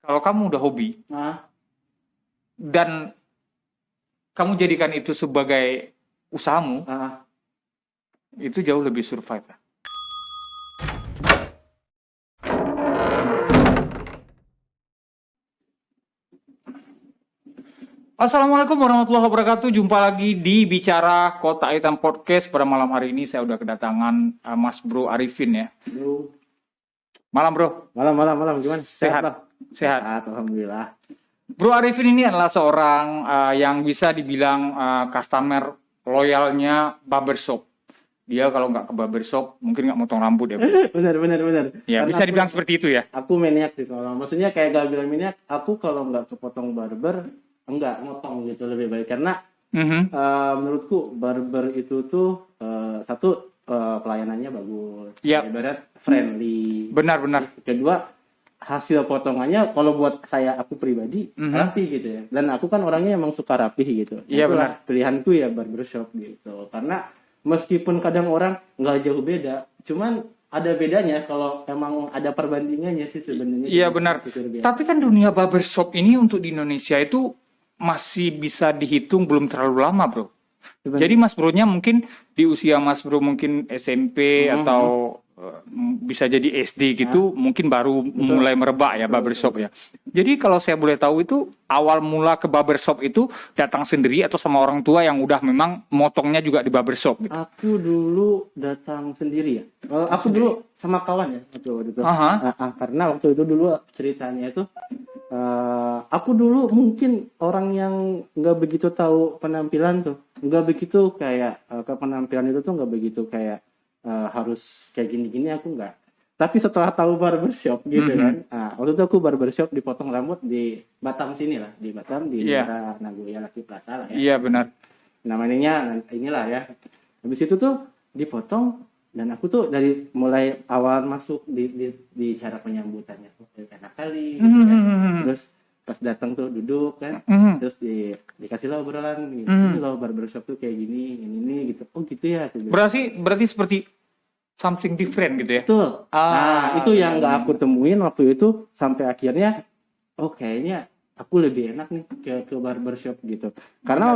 Kalau kamu udah hobi Nah, dan kamu jadikan itu sebagai usahamu, ah, itu jauh lebih survive. Assalamualaikum warahmatullahi wabarakatuh. Jumpa lagi di Bicara Kota Hitam Podcast. Pada malam hari ini saya udah kedatangan Mas Bro Arifin ya. lu Malam bro, malam gimana? sehat, Bang? sehat. Alhamdulillah. Bro Arifin ini adalah seorang yang bisa dibilang customer loyalnya barbershop. Dia kalau nggak ke barbershop mungkin nggak motong rambut ya bro. Benar. Ya Karena bisa dibilang seperti itu ya. aku maniak sih kalau maksudnya kayak gak bilang maniak, aku kalau nggak kepotong barber enggak motong gitu lebih baik karena Mhm. menurutku barber itu tuh satu pelayanannya bagus, Yap. ibarat friendly. Benar. Kedua hasil potongannya kalau buat aku pribadi rapi gitu ya. Dan aku kan orangnya emang suka rapih gitu. Iya, Itulah pilihanku ya barbershop gitu. Karena meskipun kadang orang nggak jauh beda, cuman ada bedanya kalau emang ada perbandingannya sih sebenarnya. Iya benar. Tapi kan dunia barbershop ini untuk di Indonesia itu masih bisa dihitung belum terlalu lama bro. Jadi Mas Bro-nya mungkin di usia Mas Bro mungkin SMP atau bisa jadi SD gitu, mungkin baru mulai merebak ya barbershop ya. Jadi kalau saya boleh tahu itu awal mula ke barbershop itu datang sendiri atau sama orang tua yang udah memang motongnya juga di barbershop gitu. Aku dulu datang sendiri ya. Aku dulu sama kawan ya waktu itu. Aha. Karena waktu itu dulu ceritanya itu aku dulu mungkin orang yang nggak begitu tahu penampilan tuh, nggak begitu kayak ke penampilan itu tuh nggak begitu kayak harus kayak gini-gini aku nggak. Tapi setelah tahu barbershop gitu kan, waktu itu aku barbershop dipotong rambut di Batam sini lah, di Batam di daerah Nagoya Lucky Plaza lah ya. Iya benar. Namanya inilah ya. Habis itu tuh dipotong dan aku tuh dari mulai awal masuk di cara penyambutannya tuh enak kali gitu kan. Terus pas datang tuh duduk kan, terus dikasih lah obrolan gitu. Ini loh barbershop tuh kayak gini, ini gitu. Oh gitu ya. Berarti seperti something different gitu ya. Betul. Nah, itu yang nggak aku temuin waktu itu sampai akhirnya kayaknya aku lebih enak nih ke barbershop gitu. Karena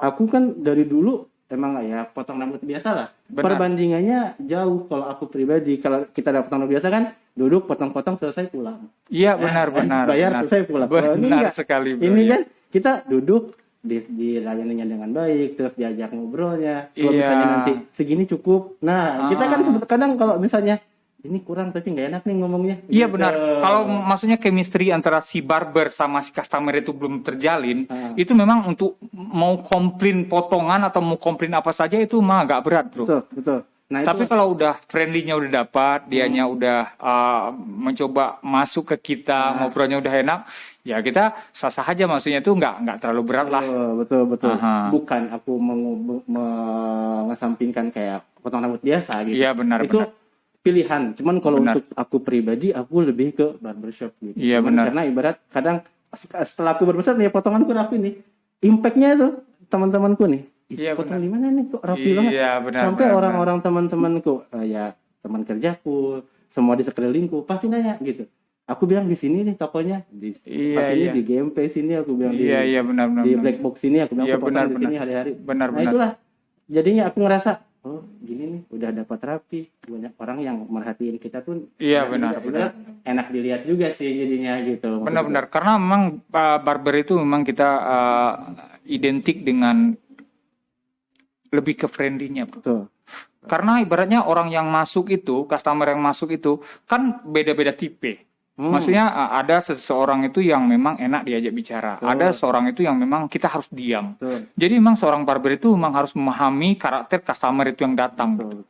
aku kan dari dulu emang ya potong rambut biasa lah. Benar. Perbandingannya jauh kalau aku pribadi. Kalau kita ada potong rambut biasa kan duduk potong-potong selesai pulang. Iya benar. Bayar selesai pulang. Kalau ini Benar enggak. sekali bro. Ini ya. kan kita duduk dilayaninya dengan baik, terus diajak ngobrolnya. Kalau Iya. misalnya nanti segini cukup. Nah, kita kan kadang kalau misalnya ini kurang tapi nggak enak nih ngomongnya. Iya benar. Kalau maksudnya chemistry antara si barber sama si customer itu belum terjalin, itu memang untuk mau komplain potongan atau mau komplain apa saja itu mah agak berat, bro. Betul. Nah, Tapi kalau udah friendly-nya udah dapat, dianya udah mencoba masuk ke kita, ngobrolnya udah enak, ya kita sah-sah aja, maksudnya itu nggak terlalu berat lah. Betul. Aha. Bukan aku mengesampingkan kayak potong rambut biasa gitu. Iya benar. Itu pilihan. Cuman kalau Benar. untuk aku pribadi, aku lebih ke barbershop gitu. Iya, benar. Karena ibarat kadang setelah aku barbershop nih potonganku rapi nih. Impact-nya itu teman-temanku nih. Iya, potong di mana nih kok rapi banget. Iya benar. Sampai benar. orang-orang teman-temanku, ya teman kerjaku, semua di sekelilingku pasti nanya gitu. Aku bilang di sini nih tokonya, di tempat ini di GMP sini aku bilang Iya benar. di Black Box sini aku bilang Iya, aku potong benar, di sini hari-hari. Benar. Nah itulah jadinya aku ngerasa oh gini nih udah dapat rapi, banyak orang yang merhatiin kita tuh. Iya Nah, benar. enak dilihat juga sih jadinya gitu. Benar. Karena memang barber itu memang kita identik dengan lebih ke friendly-nya, bro. Betul. Karena ibaratnya orang yang masuk itu, customer yang masuk itu kan beda-beda tipe. Maksudnya ada seseorang itu yang memang enak diajak bicara, ada seorang itu yang memang kita harus diam. Betul. Jadi memang seorang barber itu memang harus memahami karakter customer itu yang datang. Betul.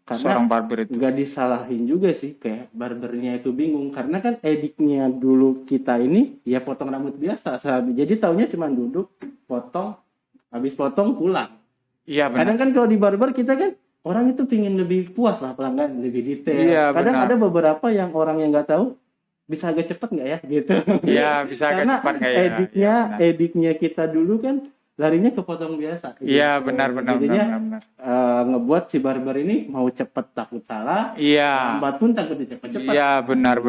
Karena Seorang barber itu. nggak disalahin juga sih kayak barbernya itu bingung karena kan ediknya dulu kita ini ya potong rambut biasa jadi taunya cuma duduk potong habis potong pulang. Iya benar. Kadang kan kalau di barber kita kan orang itu pingin lebih puas lah pelanggan lebih detail. Iya, Kadang benar. ada beberapa yang orang yang nggak tahu bisa agak cepet nggak ya gitu. Iya bisa agak Karena cepat kayak. ediknya kita dulu kan larinya ke potong biasa. Iya gitu. benar. Jadinya ngebuat si barber ini mau cepet takut salah, Iya. lambat pun takut cepet-cepet. Iya benar.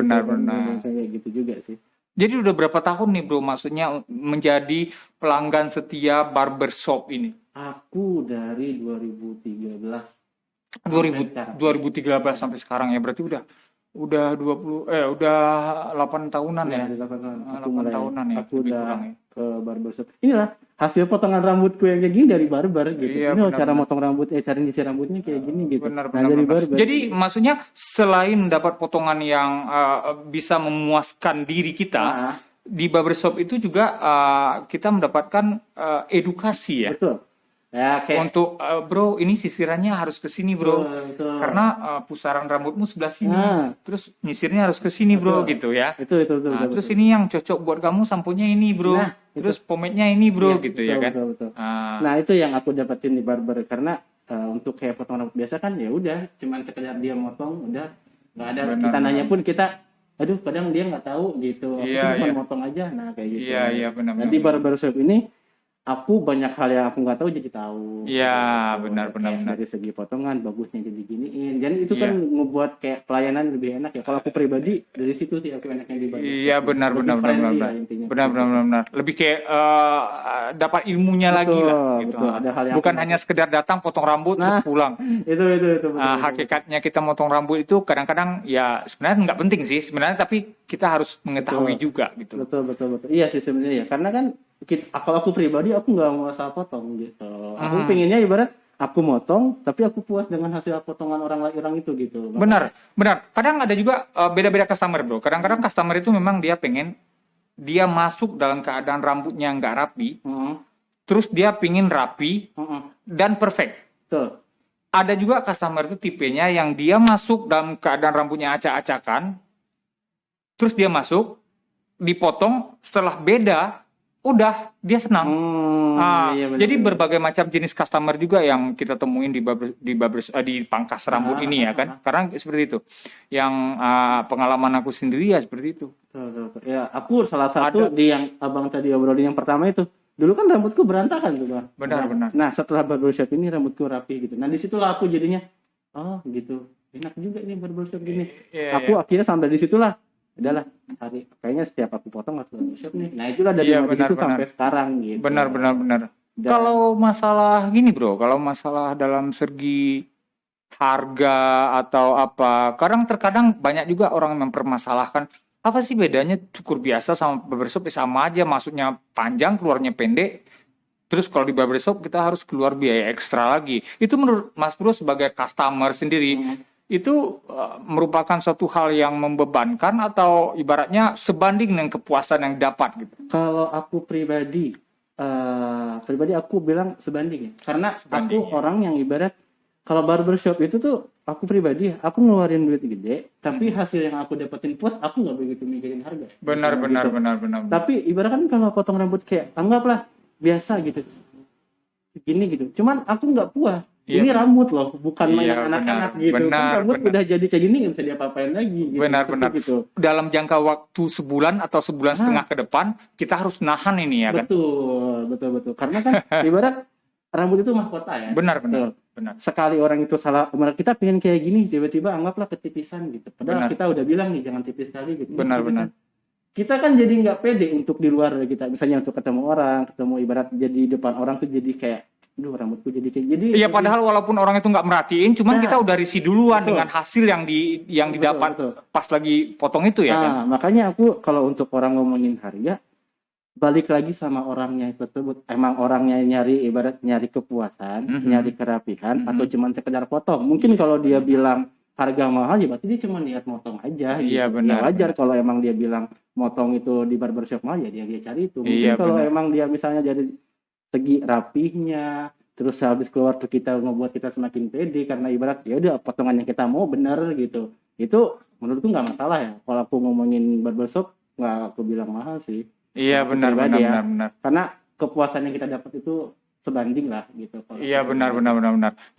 Kayak gitu juga sih. Jadi udah berapa tahun nih bro, maksudnya menjadi pelanggan setia barbershop ini? Aku dari 2013 sampai 2000, sekarang. 2013 sampai sekarang ya, berarti udah 8 tahunan ya. Dari 8 tahun. Aku 8 mulai, tahunan ya, aku lebih udah kurang ya. ke barbershop. Inilah hasil potongan rambutku yang kayak gini dari barber gitu. Iya, Ini loh cara benar-benar. motong rambut, cara nyisir rambutnya kayak gini gitu. Benar, Nah benar, dari benar. barber. Jadi maksudnya selain dapat potongan yang bisa memuaskan diri kita, Nah, di barbershop itu juga kita mendapatkan edukasi ya. betul. Ya kayak Untuk bro, ini sisirannya harus ke sini bro, betul. karena pusaran rambutmu sebelah sini, Nah. terus nyisirnya harus ke sini bro, Betul. gitu ya. Itu betul, Nah, betul, terus betul. ini yang cocok buat kamu samponya ini bro, Nah, terus pomade-nya ini bro, Iya, gitu betul, ya kan. betul, betul. Ah, Nah itu yang aku dapetin di barber karena untuk kayak potong rambut biasa kan ya udah cuman sekedar dia motong udah nggak ada Benar, kita nanya benar. pun kita aduh kadang dia nggak tahu gitu aku Iya, tuh cuma iya. motong aja nah kayak gitu. Iya, iya, benar, Nanti benar. barbershop ini aku banyak hal yang aku nggak tahu jadi tahu. Iya, Gitu. benar, benar, Kayak benar. dari segi potongan bagusnya jadi giniin. Jadi itu Iya. kan ngebuat kayak pelayanan lebih enak ya. Kalau aku pribadi dari situ sih aku enaknya di barbershop. Iya, benar, Lebih benar, benar, friendly benar, lah benar. intinya. Benar, benar, benar, benar. Lebih kayak dapat ilmunya Betul, lagi lah, gitu. betul. Ada hal yang Bukan aku hanya sekedar datang potong rambut terus Nah, pulang. itu betul. Hakikatnya kita motong rambut itu kadang-kadang ya sebenarnya nggak penting sih sebenarnya, tapi kita harus mengetahui juga gitu. Betul. Iya sih sebenarnya ya. Karena kan kalau aku pribadi aku nggak mau asal potong gitu. Aku pengennya ibarat aku motong tapi aku puas dengan hasil potongan orang itu gitu. Benar. Kadang ada juga beda-beda customer bro. Kadang-kadang customer itu memang dia pengen dia masuk dalam keadaan rambutnya nggak rapi, Heeh. terus dia pengen rapi Heeh. dan perfect. Betul. Ada juga customer itu tipenya yang dia masuk dalam keadaan rambutnya acak-acakan, terus dia masuk, dipotong, setelah beda, udah dia senang. Iya, benar, Jadi benar. berbagai macam jenis customer juga yang kita temuin di pangkas rambut ini ya kan, karena seperti itu. Yang pengalaman aku sendiri ya seperti itu. Betul. Ya, aku salah satu di yang abang tadi obrolin yang pertama itu. Dulu kan rambutku berantakan tuh, Bang. Benar. Nah, setelah barbershop ini rambutku rapi gitu. Nah, disitulah aku jadinya, oh gitu. Enak juga nih barbershop gini. Iya, Aku akhirnya sampai di situlah. Udahlah, kayaknya setiap aku potong harus barbershop nih. Nah, itulah dari Iya, mulai situ benar. sampai sekarang gitu. Benar. Dan- Kalau masalah gini bro, kalau masalah dalam segi harga atau apa, terkadang banyak juga orang yang mempermasalahkan apa sih bedanya cukur biasa sama barbershop, sama aja, maksudnya panjang keluarnya pendek. Terus kalau di barbershop kita harus keluar biaya ekstra lagi. Itu menurut Mas Bro sebagai customer sendiri, itu merupakan suatu hal yang membebankan atau ibaratnya sebanding dengan kepuasan yang dapat gitu. Kalau aku pribadi aku bilang sebanding ya. Karena Sebanding, aku orang yang ibarat kalau barbershop itu tuh aku pribadi aku ngeluarin duit gede, tapi hasil yang aku dapetin puas aku nggak begitu mikirin harga. Benar. Tapi ibarat kan kalau potong rambut kayak anggaplah biasa gitu, segini gitu. Cuman aku nggak puas. Iya, Ini rambut loh, bukan Iya, mainan anak-anak benar. gitu. Kan Benar, rambut benar. udah jadi kayak gini nggak bisa diapa-apain lagi. Gitu. Benar. Seperti gitu. Dalam jangka waktu sebulan atau sebulan setengah ke depan, kita harus nahan ini ya kan. Betul. Karena kan ibarat rambut itu mahkota ya. Benar. Sekali orang itu salah, kita pengen kayak gini, tiba-tiba anggaplah ketipisan gitu. Padahal Benar. kita udah bilang nih jangan tipis sekali gitu. Benar. Kita kan jadi nggak pede untuk di luar kita, misalnya untuk ketemu orang, ibarat jadi depan orang tuh jadi kayak, duh rambutku jadi kayak jadi. Iya, padahal walaupun orang itu nggak merhatiin, cuman Nah, kita udah risih duluan betul. dengan hasil yang didapat Betul. pas lagi potong itu ya kan. Nah, makanya aku kalau untuk orang ngomongin harga, balik lagi sama orangnya tersebut. Emang orangnya ibarat nyari kepuasan, nyari kerapihan, atau cuman sekedar potong. Mungkin kalau dia bilang harga mahal, ya berarti dia cuma niat motong aja. Iya, gitu. benar, Ya wajar kalau emang dia bilang motong itu di barbershop mahal, ya dia cari itu. Mungkin Iya, kalau benar. emang dia misalnya dari segi rapihnya, terus habis keluar tuh kita ngebuat kita semakin pede karena ibarat ya udah potongan yang kita mau bener gitu. Itu menurutku nggak masalah ya. Kalau aku ngomongin barbershop nggak aku bilang mahal sih. Iya, Aku benar. pribadi ya. Karena kepuasan yang kita dapat itu sebanding lah gitu. Kalau Iya, benar.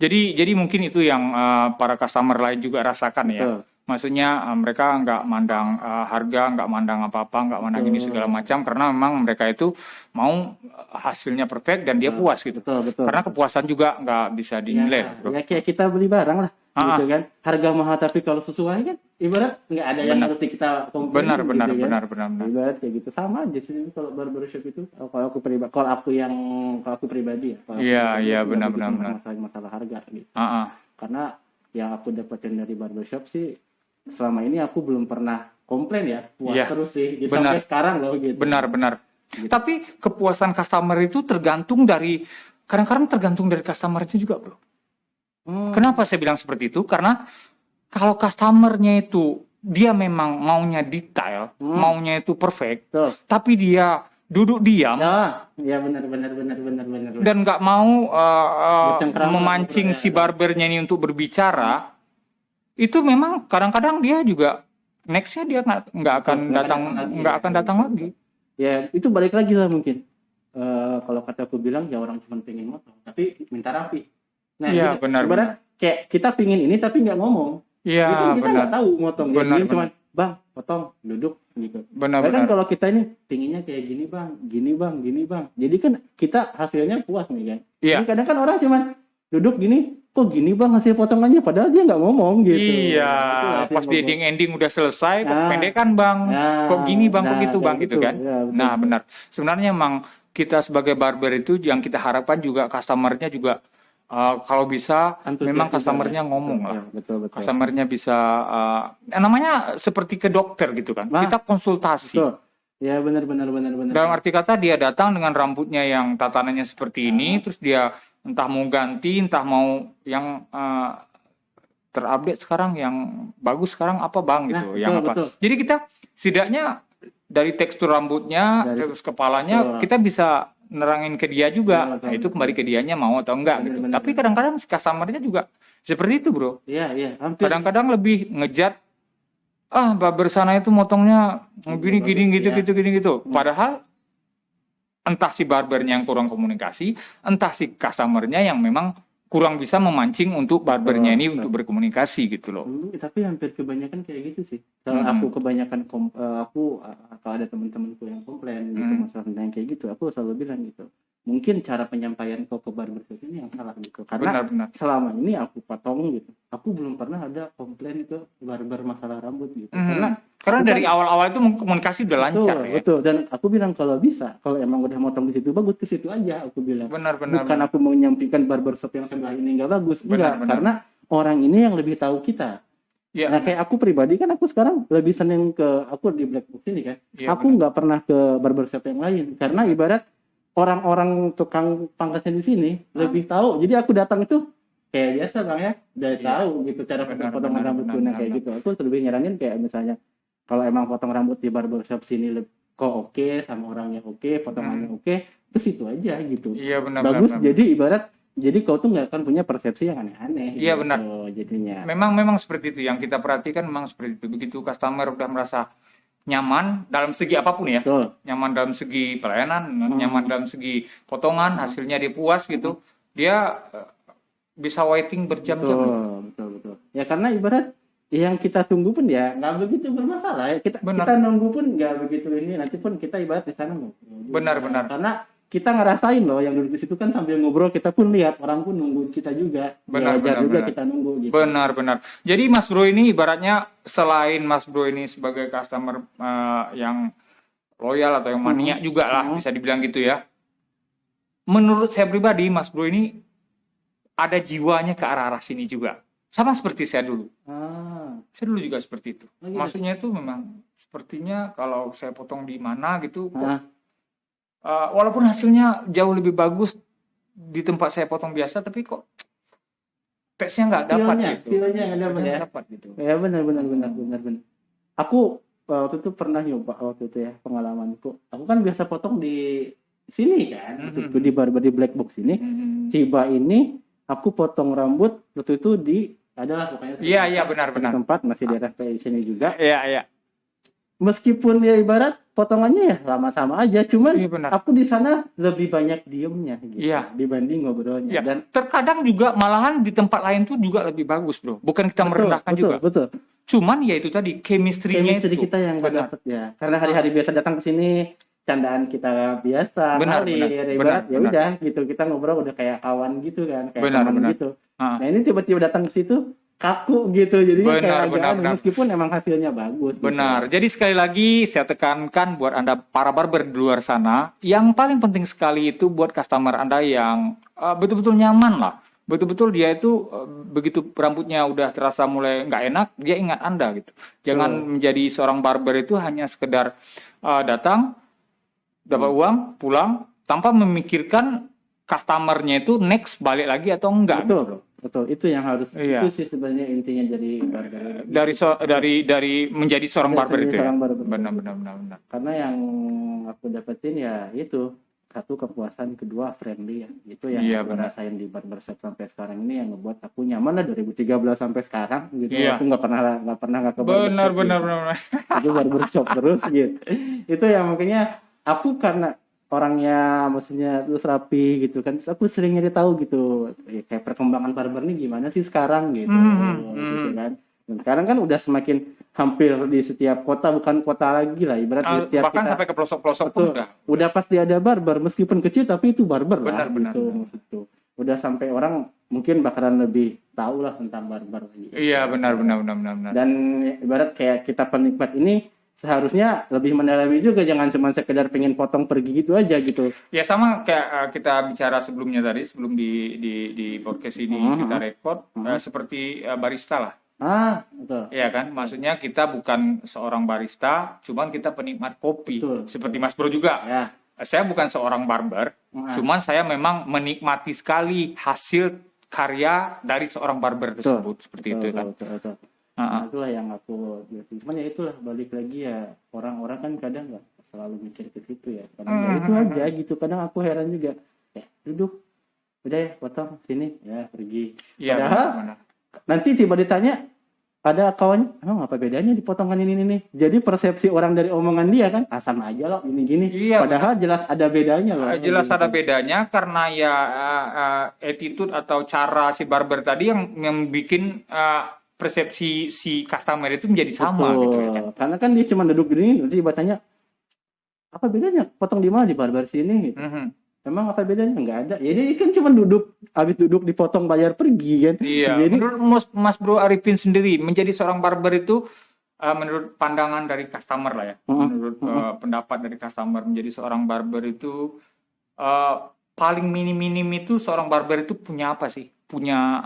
Jadi mungkin itu yang para customer lain juga rasakan ya. Betul. Maksudnya mereka nggak mandang harga, nggak mandang apa-apa, nggak mandang ini segala macam, karena memang mereka itu mau hasilnya perfect dan dia puas gitu. Betul. Karena kepuasan juga nggak bisa dinilai, bro. Ya kayak kita beli barang lah. gitu kan. Harga mahal tapi kalau sesuai kan ibarat nggak ada yang Benar. ngerti kita komplain Benar, gitu benar, kan. benar, benar, benar. Ibarat kayak gitu sama aja sih kalau barbershop itu. Kalau aku pribadi ya. Kalau aku Iya, pribadi, iya, aku nggak benar, begitu benar, benar. masalah harga gitu. Ah, Karena yang aku dapetin dari barbershop sih selama ini aku belum pernah komplain ya, puas Iya, terus sih gitu benar. sampai sekarang loh gitu. benar, benar. Gitu. Tapi kepuasan customer itu kadang-kadang tergantung dari customer itu juga, bro. Kenapa saya bilang seperti itu? Karena kalau customernya itu dia memang maunya detail, maunya itu perfect, Betul. tapi dia duduk diam Ya benar. dan nggak mau Bercengkrama, memancing ngobrol, si ya. barbernya ini untuk berbicara, itu memang kadang-kadang dia juga nextnya dia nggak akan datang lagi. Ya itu balik lagi lah mungkin. Kalau kata aku bilang ya orang cuma pengen motong, tapi minta rapi. Nah, Iya, gitu. benar, Ibarat kayak kita pingin ini tapi nggak ngomong. Iya, Itu kita benar. nggak tahu motong. Ya, Benar, dia cuma bang potong duduk gitu. Benar, Bahkan benar. kalau kita ini pinginnya kayak gini bang. Jadi kan kita hasilnya puas nih kan. Iya. Jadi kadang kan orang cuma duduk gini, kok gini bang hasil potongannya, padahal dia nggak ngomong gitu. Iya, Itu pas hasil di ngomong. ending udah selesai, kok Nah. pendekan bang, kok gini bang, kok Nah, gitu bang, kayak gitu kan? Ya, betul. Nah, benar. Sebenarnya emang kita sebagai barber itu yang kita harapkan juga customernya juga kalau bisa Antusias memang juga, customernya ya. ngomong Betul, lah. Betul. Customernya bisa namanya seperti ke dokter gitu kan. Nah, Kita konsultasi. Betul. Ya benar. Dalam arti kata dia datang dengan rambutnya yang tatanannya seperti ini, terus dia entah mau ganti, entah mau yang terupdate sekarang, yang bagus sekarang apa bang gitu, Nah, yang betul, apa. betul. Jadi kita setidaknya dari tekstur rambutnya, terus kepalanya, Betul. kita bisa nerangin ke dia juga. Betul, Nah, itu betul. kembali ke dianya mau atau enggak gitu. Benar, Tapi kadang-kadang si customernya juga seperti itu, bro. Iya, hampir. Kadang-kadang lebih ngejat, barber sana itu motongnya gini Bagus, gitu. Padahal entah si barbernya yang kurang komunikasi, entah si customernya yang memang kurang bisa memancing untuk barbernya ini Betul. untuk berkomunikasi gitu loh. Tapi hampir kebanyakan kayak gitu sih. Kalau aku kebanyakan kalau ada teman-temanku yang komplain gitu masalah tentang kayak gitu, aku selalu bilang gitu. Mungkin cara penyampaian kau ke barbershop ini yang salah gitu. Karena Benar. selama ini aku potong gitu, aku belum pernah ada komplain ke barber masalah rambut gitu. Karena dari awal-awal itu komunikasi udah lancar ya. Betul. Dan aku bilang kalau bisa, kalau emang udah motong di situ bagus, ke situ aja aku bilang. Benar. Bukan aku mau menyampaikan barbershop yang sebelah ini nggak bagus, Benar. karena orang ini yang lebih tahu kita. Iya. Nah kayak aku pribadi kan aku sekarang lebih seneng aku di Black Box ini kan. Iya, Aku nggak pernah ke barbershop yang lain karena ibarat orang-orang tukang pangkasnya di sini lebih tahu. Jadi aku datang itu kayak biasa bang ya, udah tahu gitu cara potongan rambutku kayak gitu. Aku lebih nyaranin kayak misalnya kalau emang potong rambut di barbershop sini kok oke, sama orangnya oke, potongannya oke, ke situ aja gitu. Iya benar. Bagus. Jadi ibarat kau tuh nggak akan punya persepsi yang aneh-aneh. Iya, gitu, benar. Jadinya. Memang seperti itu yang kita perhatikan, memang seperti itu. Begitu customer udah merasa nyaman dalam segi apapun ya. Betul. Nyaman dalam segi pelayanan, nyaman dalam segi potongan, hasilnya dia puas gitu. Dia bisa waiting berjam-jam. Betul. Ya karena ibarat yang kita tunggu pun ya nggak begitu bermasalah ya. Kita nunggu pun nggak begitu ini, nanti pun kita ibarat di sana Benar. Karena kita ngerasain loh yang duduk di situ kan sambil ngobrol, kita pun lihat orang pun nunggu kita juga. Benar. Kita nunggu gitu. Benar. Jadi Mas Bro ini ibaratnya selain Mas Bro ini sebagai customer yang loyal atau yang mania juga lah bisa dibilang gitu ya. Menurut saya pribadi Mas Bro ini ada jiwanya ke arah sini juga. Sama seperti saya dulu. Saya dulu juga seperti itu. Maksudnya itu memang sepertinya kalau saya potong di mana gitu walaupun hasilnya jauh lebih bagus di tempat saya potong biasa, tapi kok pace-nya nggak dapat gitu. Feelnya nggak dapat gitu. Ya benar. Aku waktu itu pernah nyoba ya pengalamanku. Aku kan biasa potong di sini kan, waktu di barber di Black Box ini. Ciba ini aku potong rambut waktu itu adalah pokoknya. Iya benar. Tempat masih di daerah sini juga. Iya. Meskipun ya ibarat potongannya ya sama aja, cuman benar. aku di sana lebih banyak diemnya gitu dibanding ngobrolnya. Iya. Dan terkadang juga malahan di tempat lain tuh juga lebih bagus, Bro. Bukan kita merendahkan juga. Betul. Cuman ya itu tadi chemistry-nya itu. Kita yang nggak dapat ya. Karena hari-hari biasa datang ke sini, candaan kita biasa, benar. Ya udah gitu, kita ngobrol udah kayak kawan gitu kan, kayak benar. gitu. Nah ini tiba-tiba datang ke situ, kaku gitu, jadinya Benar, kayak agak benar, aneh, benar. meskipun emang hasilnya bagus. Gitu. Benar. Jadi sekali lagi saya tekankan buat Anda para barber di luar sana, yang paling penting sekali itu buat customer Anda yang betul-betul nyaman lah. Betul-betul dia itu begitu rambutnya udah terasa mulai nggak enak, dia ingat Anda gitu. Jangan menjadi seorang barber itu hanya sekedar datang, dapat uang, pulang, tanpa memikirkan customernya itu next balik lagi atau enggak. Betul, gitu. betul. Itu yang harus. Iya. Itu sih sebenarnya intinya jadi barber. Dari menjadi seorang barber Menjadi itu ya. seorang barber. Benar. Karena yang aku dapetin ya itu, satu kepuasan, kedua friendly ya. Itu yang Iya, aku benar. rasain di barbershop sampai sekarang ini yang ngebuat aku nyaman lah 2013 sampai sekarang gitu. Iya. Aku nggak pernah nggak ke barbershop. Benar. Itu barbershop terus gitu. Itu yang makanya aku karena orangnya maksudnya terus rapi gitu kan, terus aku sering nyari tahu gitu ya, kayak perkembangan barber ini gimana sih sekarang gitu, gitu kan. Dan sekarang kan udah semakin hampir di setiap kota, bukan kota lagi lah, ibarat di setiap Bahkan kita sampai ke pelosok-pelosok pun betul, udah. udah pasti ada barber meskipun kecil tapi itu barber lah Benar. gitu maksudku. Udah sampai orang mungkin bakalan lebih tahu lah tentang barber gitu. Iya, benar. Dan ibarat kayak kita penikmat ini seharusnya lebih mendalami juga, jangan cuma sekedar pengen potong pergi gitu aja gitu. Ya sama kayak kita bicara sebelumnya tadi, sebelum di podcast ini kita record, seperti barista lah. Betul. Iya kan, maksudnya kita bukan seorang barista, cuman kita penikmat kopi. Betul. Seperti Mas Bro juga. Ya. Saya bukan seorang barber, cuman saya memang menikmati sekali hasil karya dari seorang barber tersebut. Seperti itu kan. Betul. Nah, itulah yang aku cuman ya itulah, balik lagi ya, orang-orang kan kadang nggak selalu mikir ke situ ya, kadang ya itu aja gitu. Kadang aku heran juga, duduk udah ya potong sini ya pergi. Iya, Padahal benar. nanti tiba ditanya ada kawan, apa bedanya dipotongkan ini nih? Jadi persepsi orang dari omongan dia kan sama aja loh ini gini. Iya, Padahal jelas ada bedanya loh. jelas ada bedanya karena ya attitude atau cara si barber tadi yang bikin persepsi si customer itu menjadi sama. Betul. Gitu ya kan. Karena kan dia cuma duduk gini, nanti bertanya apa bedanya potong di mana, di barber sini gitu. Emang apa bedanya? Nggak ada. Ya dia kan cuma duduk, habis duduk dipotong bayar pergi kan. Iya. Jadi Menurut Mas Bro Arifin sendiri, menjadi seorang barber itu menurut pandangan dari customer lah ya, menurut pendapat dari customer, menjadi seorang barber itu paling minim itu seorang barber itu punya apa sih? Punya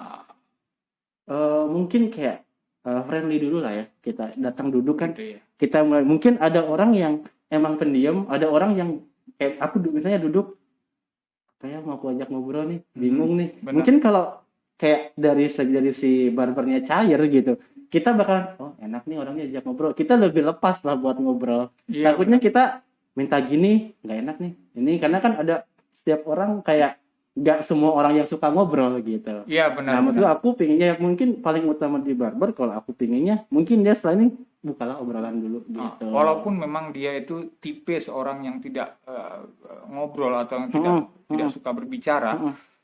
mungkin kayak friendly dulu lah ya. Kita datang duduk kan. gitu ya. Kita mulai, mungkin ada orang yang emang pendiam, ada orang yang kayak aku misalnya duduk kayak mau aku ajak ngobrol nih, bingung nih. Benar. Mungkin kalau kayak dari si barbernya cair gitu, kita bakal enak nih orangnya ajak ngobrol, kita lebih lepas lah buat ngobrol. Iya, Takutnya kita minta gini nggak enak nih ini, karena kan ada setiap orang kayak nggak semua orang yang suka ngobrol gitu. Iya, benar. Nah maksud aku pinginnya mungkin paling utama di barber, kalau aku pinginnya mungkin dia setelah ini bukalah obrolan dulu gitu. Walaupun memang dia itu tipe seorang yang tidak ngobrol atau yang tidak suka berbicara,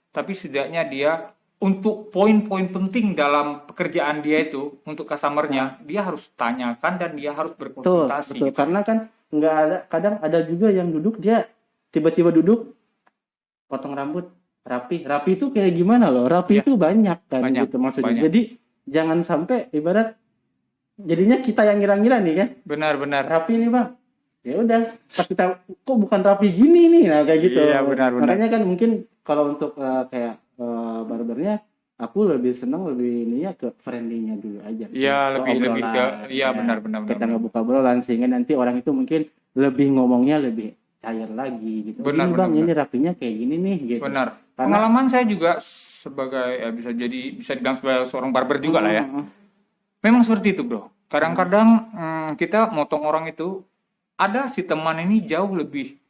tapi setidaknya dia untuk poin-poin penting dalam pekerjaan dia itu untuk customernya, dia harus tanyakan dan dia harus berkonsultasi. Betul. Gitu. Karena kan nggak ada, kadang ada juga yang duduk dia tiba-tiba duduk potong rambut rapi itu kayak gimana loh, rapi itu banyak kan gitu maksudnya. Jadi jangan sampai ibarat jadinya kita yang ngira-ngira nih kan, benar rapi nih bang, ya udah kita kok bukan rapi gini nih, nah kayak gitu. Iya, benar. Makanya kan mungkin kalau untuk kayak barbernya aku lebih senang lebih ininya ke friendly-nya dulu aja. Iya, lebih ke iya, benar. Kita ngebuka obrolan sehingga nanti orang itu mungkin lebih ngomongnya lebih cair lagi gitu. Benar, Bang, benar. ini rapinya kayak gini nih gitu. Benar. Pengalaman saya juga sebagai bisa dibilang sebagai seorang barber juga lah ya. Memang seperti itu, Bro. Kadang-kadang kita motong orang itu ada si teman ini jauh lebih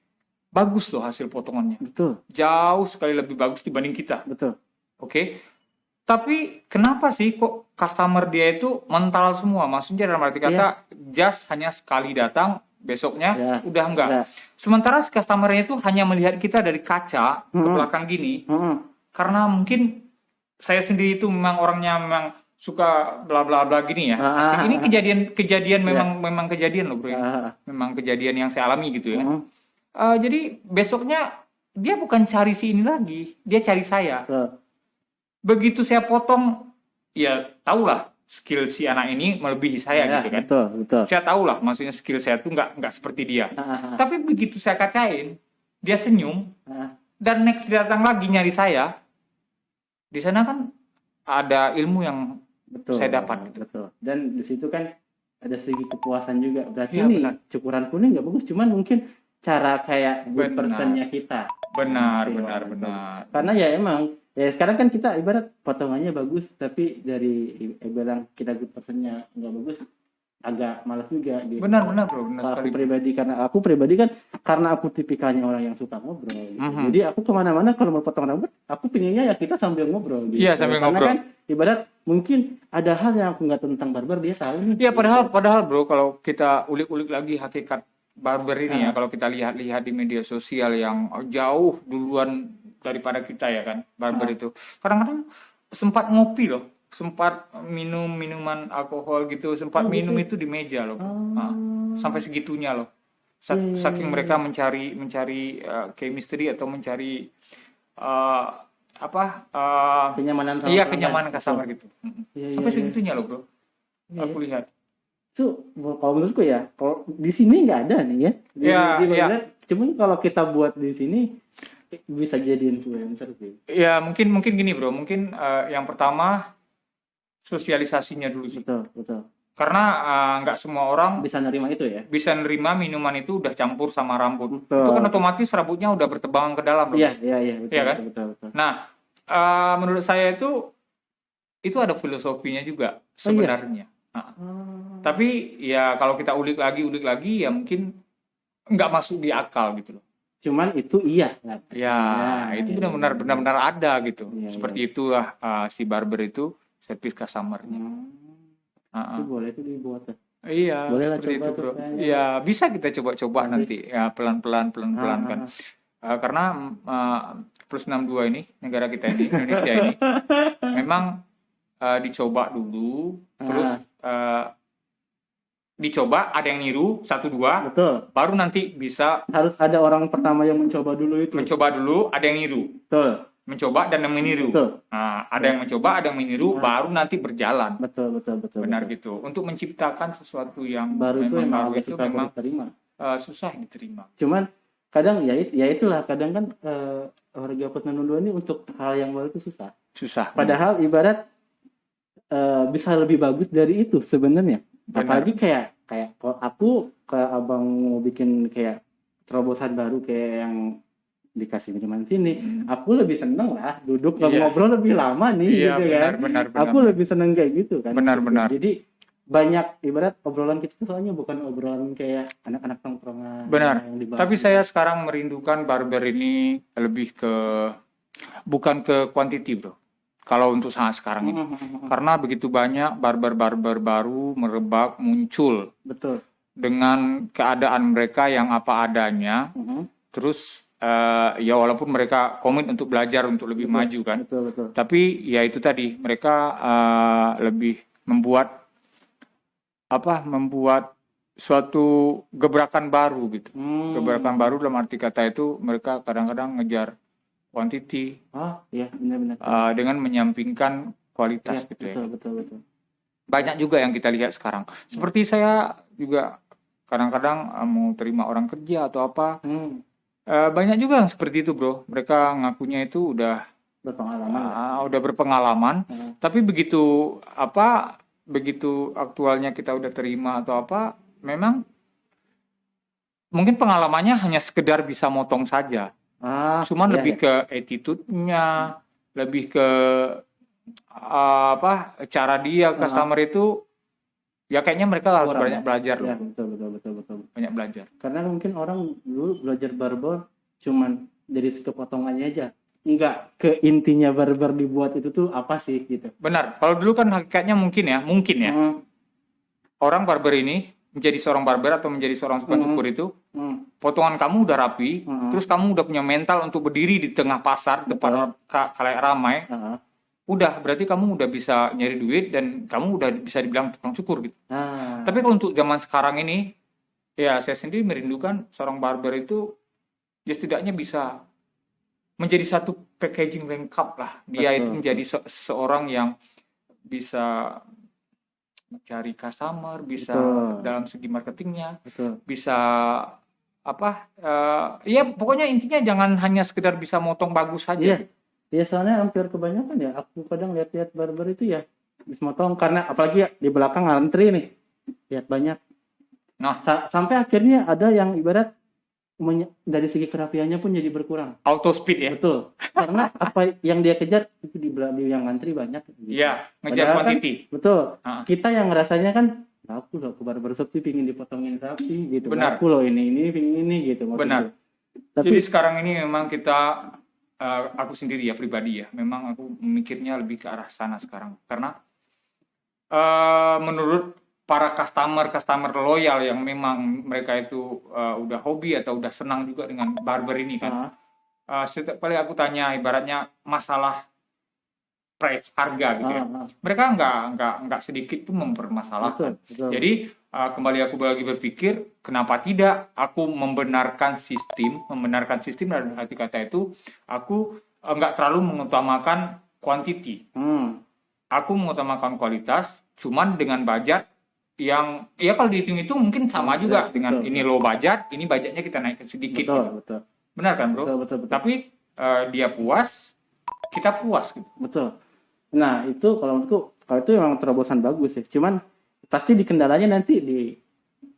bagus loh hasil potongannya. Betul. Jauh sekali lebih bagus dibanding kita. Betul. Oke. Tapi kenapa sih kok customer dia itu mental semua? Maksudnya dalam arti kata just hanya sekali datang, besoknya udah enggak. Sementara si customer-nya itu hanya melihat kita dari kaca ke belakang gini. Karena mungkin saya sendiri itu memang orangnya memang suka bla bla bla gini ya. Ini kejadian memang kejadian loh, Bro. Memang kejadian yang saya alami gitu ya. Jadi besoknya dia bukan cari si ini lagi, dia cari saya. Begitu saya potong, ya tahulah skill si anak ini melebihi saya Ya, gitu kan. betul. Saya tahulah maksudnya skill saya tuh nggak seperti dia. Ah, Tapi begitu saya kacain, dia senyum ah, dan next dia datang lagi nyari saya. Di sana kan ada ilmu yang betul. saya dapat gitu. Betul. Dan di situ kan ada sedikit kepuasan juga. Berarti Iya, ini benar. cukuran kuning nggak bagus, cuman mungkin cara kayak good Benar. personnya kita. Benar, Oke, benar, betul. benar. Karena ya emang ya sekarang kan kita ibarat potongannya bagus, tapi dari bilang kita good personnya nggak bagus, agak malas juga gitu. Benar, bro, benar Kalau sekali. aku pribadi kan karena aku tipikalnya orang yang suka ngobrol gitu. Jadi aku kemana-mana kalau mau potong rambut aku pinginnya ya kita sambil ngobrol gitu. Iya, sambil Karena ngobrol. kan ibarat mungkin ada hal yang aku nggak tentang barber dia tahu nih. Iya, padahal bro, kalau kita ulik-ulik lagi hakikat barber ini ya, kalau kita lihat-lihat di media sosial yang jauh duluan daripada kita ya kan, barber itu kadang-kadang sempat ngopi loh, sempat minum minuman alkohol gitu, sempat minum itu di meja loh. Nah, sampai segitunya loh. Saking mereka mencari chemistry atau mencari kenyamanan sama iya, pelanggan. kenyamanan customer gitu. Iya, Sampai iya. segitunya loh bro. Aku lihat. Itu kalau menurutku ya, kalau di sini nggak ada nih ya. Di barber, cuman kalau kita buat di sini bisa jadi influencer sih. Ya mungkin gini bro, mungkin yang pertama sosialisasinya dulu sih. Betul. Karena nggak semua orang Bisa nerima itu ya. bisa nerima minuman itu udah campur sama rambut. Betul. Itu kan otomatis rambutnya udah bertebangan ke dalam. Bro. Iya, betul, Iya kan? betul. Nah, menurut saya itu ada filosofinya juga sebenarnya. Nah, tapi ya kalau kita ulik lagi ya mungkin nggak masuk di akal gitu loh. Cuman itu iya. Ya, itu benar-benar ada gitu. Iya, Seperti itulah si barber itu servis customer-nya. Itu boleh itu dibuat. Iya, boleh lah seperti coba itu bro. tuh, Iya, bisa kita coba-coba nanti ya pelan-pelan kan. Karena plus 62 ini negara kita ini Indonesia ini memang dicoba dulu, terus dicoba ada yang niru 1-2, betul. baru nanti bisa Harus ada orang pertama yang mencoba dulu itu. Mencoba dulu, ada yang niru. Betul. Mencoba dan yang meniru. Betul. Nah, ada yang mencoba, ada yang meniru, baru nanti berjalan. Betul. Benar gitu. Untuk menciptakan sesuatu yang baru itu memang agak susah memang diterima. Susah diterima. Cuman kadang ya itulah kadang kan warga Kota Nundua ini untuk hal yang baru itu susah. Padahal ibarat bisa lebih bagus dari itu sebenarnya. Apalagi kayak kalau aku kayak abang mau bikin kayak terobosan baru kayak yang dikasih minuman sini, aku lebih seneng lah duduk ngobrol lebih lama nih, gitu kan. Benar. Aku lebih seneng kayak gitu kan. Benar. Jadi banyak ibarat obrolan kita tuh soalnya bukan obrolan kayak anak-anak tongkrongan. Benar. Tapi saya sekarang merindukan barber ini lebih ke bukan ke quantity bro. Kalau untuk saat sekarang ini, karena begitu banyak barber baru merebak muncul. Betul. Dengan keadaan mereka yang apa adanya, terus ya walaupun mereka komit untuk belajar untuk lebih maju kan, betul. Tapi ya itu tadi mereka lebih membuat suatu gebrakan baru gitu. Gebrakan baru dalam arti kata itu mereka kadang-kadang ngejar quantity. Iya benar. Dengan menyampingkan kualitas gitu ya. Betul. Banyak juga yang kita lihat sekarang. Seperti saya juga kadang-kadang mau terima orang kerja atau apa. Banyak juga yang seperti itu bro. Mereka ngakunya itu udah berpengalaman. Tapi begitu aktualnya kita udah terima atau apa, memang mungkin pengalamannya hanya sekedar bisa motong saja. Cuman lebih ke attitude-nya, lebih ke cara dia customer itu. Ya kayaknya mereka harus banyak belajar loh. Ya, betul. Banyak belajar. Karena mungkin orang dulu belajar barber cuman dari segi potongannya aja. Enggak ke intinya barber dibuat itu tuh apa sih gitu. Benar. Kalau dulu kan hakikatnya mungkin ya. Orang barber ini menjadi seorang barber atau menjadi seorang tukang cukur itu, potongan kamu udah rapi, terus kamu udah punya mental untuk berdiri di tengah pasar depan kalayak ramai. Udah, berarti kamu udah bisa nyari duit dan kamu udah bisa dibilang tukang cukur gitu. Tapi kalau untuk zaman sekarang ini, ya saya sendiri merindukan seorang barber itu ya setidaknya bisa menjadi satu packaging lengkap lah. Dia itu menjadi seorang yang bisa cari customer, bisa Betul. dalam segi marketingnya, Betul. bisa apa? Ya pokoknya intinya jangan hanya sekedar bisa motong bagus saja. Iya. Ya soalnya hampir kebanyakan ya aku kadang lihat-lihat barber itu ya habis motong karena apalagi ya, di belakang antri nih. Lihat banyak. Nah, Sampai akhirnya ada yang ibarat dari segi kerapiannya pun jadi berkurang. auto speed ya. Betul. Karena apa yang dia kejar itu di yang antri banyak gitu. Iya, ngejar Padahal kan, quantity. betul. Ah. Kita yang ngerasanya kan aku loh ke barbershop sih pingin dipotongin rapi gitu. Benar. Aku loh ini pingin ini gitu maksudnya. Benar. Tapi Jadi sekarang ini memang kita aku sendiri ya pribadi ya, memang aku memikirnya lebih ke arah sana sekarang karena menurut para customer loyal yang memang mereka itu udah hobi atau udah senang juga dengan barber ini kan. Setiap kali aku tanya ibaratnya masalah price harga gitu ya. Mereka nggak sedikit pun mempermasalahkan. betul. Jadi kembali aku lagi berpikir kenapa tidak aku membenarkan sistem dalam arti kata itu aku nggak terlalu mengutamakan quantity. Aku mengutamakan kualitas, cuman dengan budget yang ya kalau dihitung itu mungkin sama juga dengan ini low budget, ini budgetnya kita naikkan sedikit. Betul. Benar kan, Bro? Betul. Tapi dia puas, kita puas gitu. Betul. Nah, itu kalau menurutku kalau itu memang terobosan bagus ya. Cuman pasti dikendalanya nanti di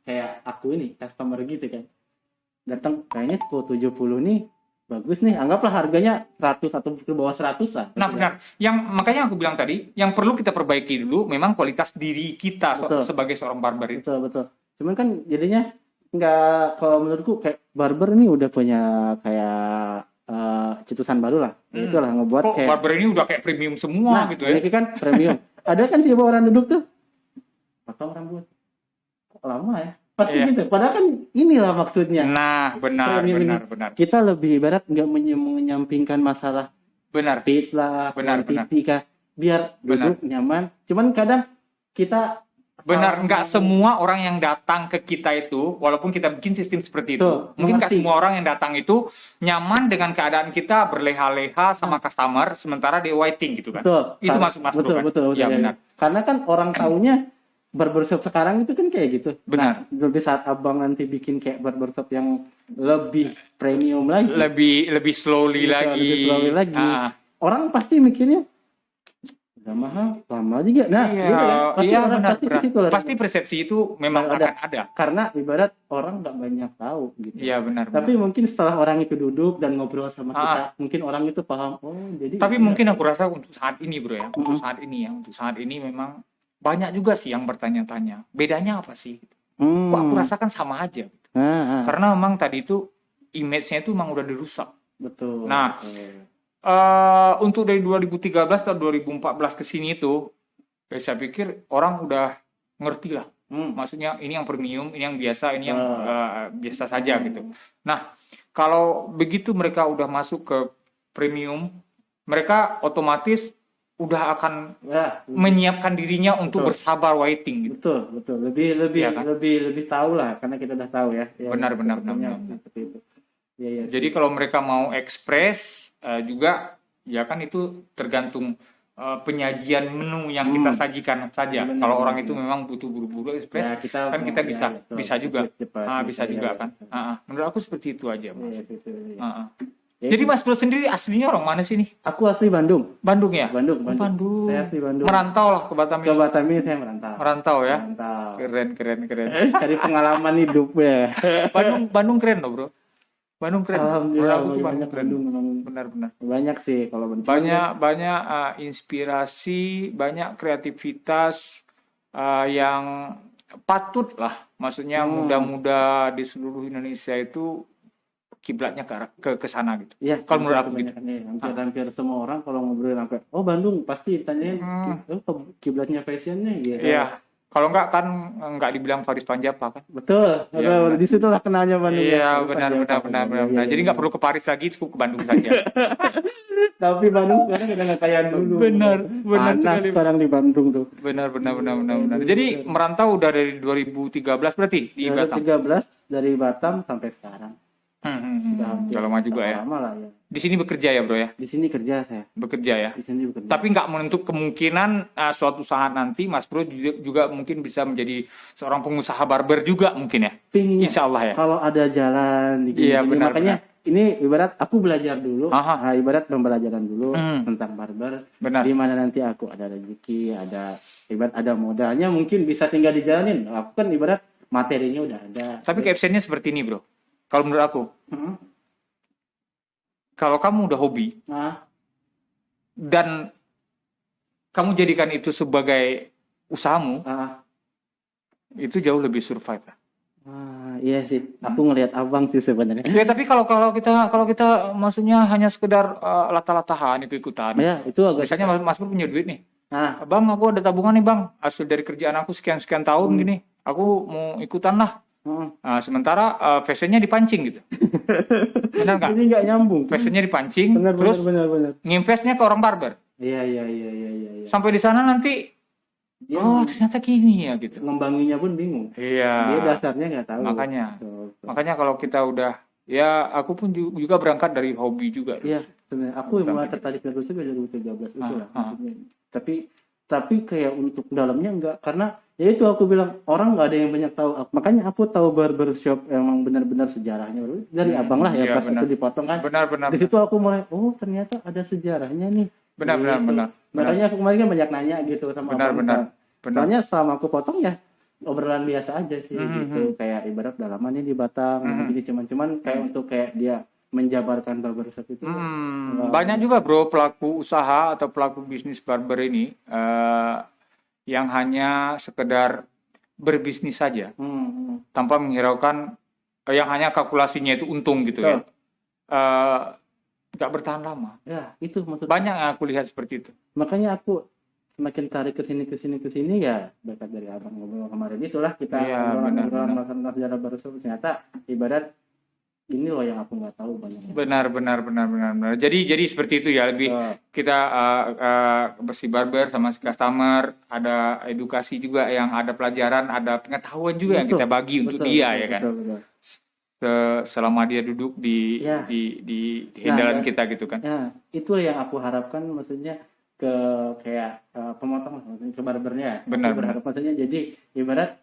kayak aku ini customer gitu kan. Datang kayaknya kok 70 nih bagus nih. Anggaplah harganya 100 atau ke bawah 100 lah. Nah, benar. Yang makanya aku bilang tadi, yang perlu kita perbaiki dulu memang kualitas diri kita sebagai seorang barber itu. Betul. Cuman kan jadinya nggak, kalau menurutku kayak barber ini udah punya kayak cetusan baru lah. Itulah ngebuat kayak barber ini udah kayak premium semua gitu ya. Ini kan premium. Ada kan sih orang duduk tuh potong rambut. Kok lama ya? Pasti gitu. Padahal kan inilah maksudnya. Nah, benar. Kita lebih ibarat nggak menyampingkan masalah speed lah, quantity kah. Biar duduk nyaman. Cuman kadang kita nggak semua orang yang datang ke kita itu, walaupun kita bikin sistem seperti itu, mungkin nggak semua orang yang datang itu nyaman dengan keadaan kita berleha-leha sama customer, sementara dia waiting gitu kan. Itu masuk kan? Betul. Ya, benar. Karena kan orang taunya barbershop sekarang itu kan kayak gitu. Benar. Lebih saat abang nanti bikin kayak barbershop yang lebih premium lagi, lebih slowly lagi. Orang pasti mikirnya mahal, lama juga. Nah, benar. Pasti persepsi itu memang akan ada. Karena ibarat orang nggak banyak tahu gitu. Iya, benar. Tapi mungkin setelah orang itu duduk dan ngobrol sama kita, mungkin orang itu paham. Oh, jadi. Tapi mungkin aku rasa untuk saat ini, Bro ya. Untuk saat ini memang banyak juga sih yang bertanya-tanya. Bedanya apa sih? Kok aku rasakan sama aja. Karena memang tadi itu image-nya itu memang udah dirusak. Betul. Nah, untuk dari 2013 atau 2014 ke sini itu, saya pikir orang udah ngerti lah. Maksudnya ini yang premium, ini yang biasa, ini yang biasa saja gitu. Nah, kalau begitu mereka udah masuk ke premium, mereka otomatis udah akan menyiapkan dirinya untuk bersabar waiting gitu. Betul. Lebih tahu lah karena kita udah tahu ya. Benar. Seperti itu. Ya. Jadi kalau mereka mau ekspres juga ya kan itu tergantung penyajian menu yang kita sajikan saja. Kalau orang itu memang butuh buru-buru ekspres, ya, kita bisa juga kan. Menurut aku seperti itu aja, Mas. Jadi Mas Bro sendiri aslinya orang mana sih nih? Aku asli Bandung. Bandung ya? Bandung. Saya asli Bandung. Merantau lah ke Batam ini. Ke Batam ini saya merantau. Merantau ya? Merantau. Keren. Cari pengalaman hidup ya. Bandung keren loh, Bro. Bandung keren. Alhamdulillah. Aku tuh banyak keren. Benar. Banyak sih kalau Bandung. Banyak inspirasi, banyak kreativitas yang patut lah. Maksudnya muda-muda di seluruh Indonesia itu kiblatnya ke sana gitu. Iya. Kalau menurut aku gitu. Hampir semua orang kalau ngobrol sampai Bandung pasti tanyain kiblatnya fashionnya gitu. Iya. Kalau enggak kan enggak dibilang Faris Panjapa kan. Betul. Ya, di situlah kenalnya Bandung. Iya, benar. Jadi enggak perlu ke Paris lagi, cukup ke Bandung saja. Tapi Bandung sekarang udah enggak kayak dulu. Benar sekali. Sekarang di Bandung tuh. Benar. Jadi merantau udah dari 2013 berarti di Batam. 2013 dari Batam sampai sekarang. Sudah hampir Udah lama juga ya. lama lah ya. Di sini bekerja ya bro ya? Di sini kerja saya. Bekerja ya? Di sini bekerja. Tapi nggak menutup kemungkinan suatu saat nanti Mas Bro juga mungkin bisa menjadi seorang pengusaha barber juga mungkin ya? Pinginnya, Insya Allah ya? kalau ada jalan di Iya, benar, makanya ini ibarat aku belajar dulu, Aha. ibarat pembelajaran dulu tentang barber. Benar. Di mana nanti aku ada rezeki, ada ibarat ada modalnya, mungkin bisa tinggal dijalanin. Aku kan ibarat materinya udah ada. Tapi captionnya seperti ini bro. Kalau menurut aku, kalau kamu udah hobi Nah, dan kamu jadikan itu sebagai usahamu, itu jauh lebih survive. iya sih. Aku ngelihat abang sih sebenarnya. Ya tapi kalau kita maksudnya hanya sekedar latah-latahan ikut-ikutan. Ya, itu agak. Misalnya Mas Bro punya duit nih. Nah, Bang, aku ada tabungan nih bang, hasil dari kerjaan aku sekian tahun gini, aku mau ikutan lah. Nah, sementara fashionnya dipancing gitu. Benar nggak? ini nggak nyambung. Fashionnya dipancing, Benar, terus benar. nginvestnya ke orang barber. Iya. Sampai di sana nanti, Dia ternyata gini ya gitu. ngembanginya pun bingung. Iya. Dia dasarnya nggak tahu. Makanya kalau kita udah, ya aku pun juga berangkat dari hobi juga. Iya, sebenarnya aku mulai tertarik dari itu 2013 itu lah. Maksudnya. Tapi kayak untuk dalamnya enggak, karena ya itu aku bilang orang nggak ada yang banyak tahu. Makanya aku tahu barbershop emang benar-benar sejarahnya dari abang lah ya, iya, pas benar. itu dipotong kan. Benar. Di situ aku mulai, oh ternyata ada sejarahnya nih. Benar. Makanya aku kemarin kan banyak nanya gitu sama abang. Benar. Soalnya selama aku potong ya obrolan biasa aja sih gitu, kayak ibarat udah lama nih di Batang, gini cuman kayak untuk kayak dia menjabarkan barbershop itu. Banyak juga bro pelaku usaha atau pelaku bisnis barber ini yang hanya sekedar berbisnis saja tanpa menghiraukan yang hanya kalkulasinya itu untung gitu ya. Nggak bertahan lama. Ya itu maksudnya. Banyak yang aku lihat seperti itu. Makanya aku semakin tarik ke sini ya berkat dari abang ngobrol kemarin itulah kita ngobrol masalah sejarah barbershop, ternyata ibarat ini loh yang aku nggak tahu banyak. Benar. Jadi seperti itu ya, lebih kita bersih barber sama si customer, ada edukasi juga yang ada pelajaran, ada pengetahuan juga yang kita bagi untuk dia ya kan. Betul. Selama dia duduk di handalan kita gitu kan. Ya, itu yang aku harapkan, maksudnya ke kayak pemotong maksudnya ke barbernya. Benar. Berharap maksudnya jadi ibarat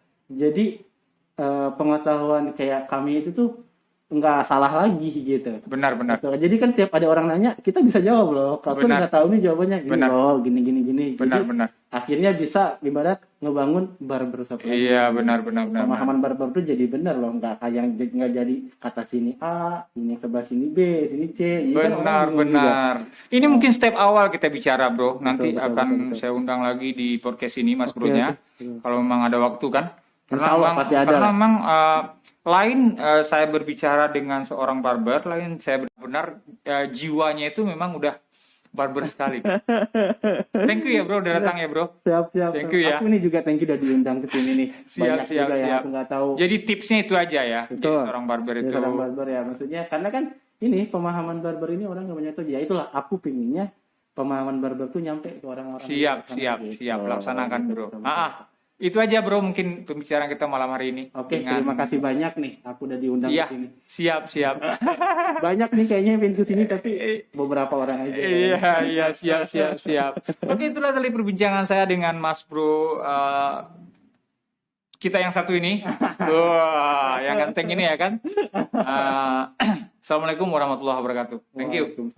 pengetahuan kayak kami itu tuh nggak salah lagi gitu. Benar. Jadi kan tiap ada orang nanya kita bisa jawab loh. Aku nggak tahu nih jawabannya gini loh, gini. Benar. Akhirnya bisa ibarat ngebangun barbershop. Iya benar. Pemahaman barber itu jadi benar loh, nggak kayak nggak jadi kata sini A, ini sebelah sini B, sini C. Benar. Ini mungkin step awal kita bicara bro. Nanti Betul. saya undang lagi di podcast ini Mas Bro-nya. Kalau memang ada waktu kan. Karena memang lain saya berbicara dengan seorang barber, lain saya benar-benar jiwanya itu memang udah barber sekali. Thank you ya bro, udah datang ya bro. Siap. Thank you ya. Aku ini juga thank you udah diundang ke sini nih. Siap. Yang aku nggak tahu. Jadi tipsnya itu aja ya. Jadi seorang barber itu. Seorang barber ya, maksudnya karena kan ini pemahaman barber ini orang nggak banyak tahu. Ya itulah aku pinginnya pemahaman barber tuh nyampe ke orang-orang. Siap. Laksanakan bro. Itu aja bro mungkin pembicaraan kita malam hari ini. Oke, terima kasih banyak nih. Aku udah diundang ke sini. Siap. Banyak nih kayaknya yang pengen ke sini tapi beberapa orang aja. Iya, siap. Oke, itulah tadi perbincangan saya dengan Mas Bro kita yang satu ini. Wah, yang ganteng ini ya kan. Assalamualaikum warahmatullahi wabarakatuh. Thank you.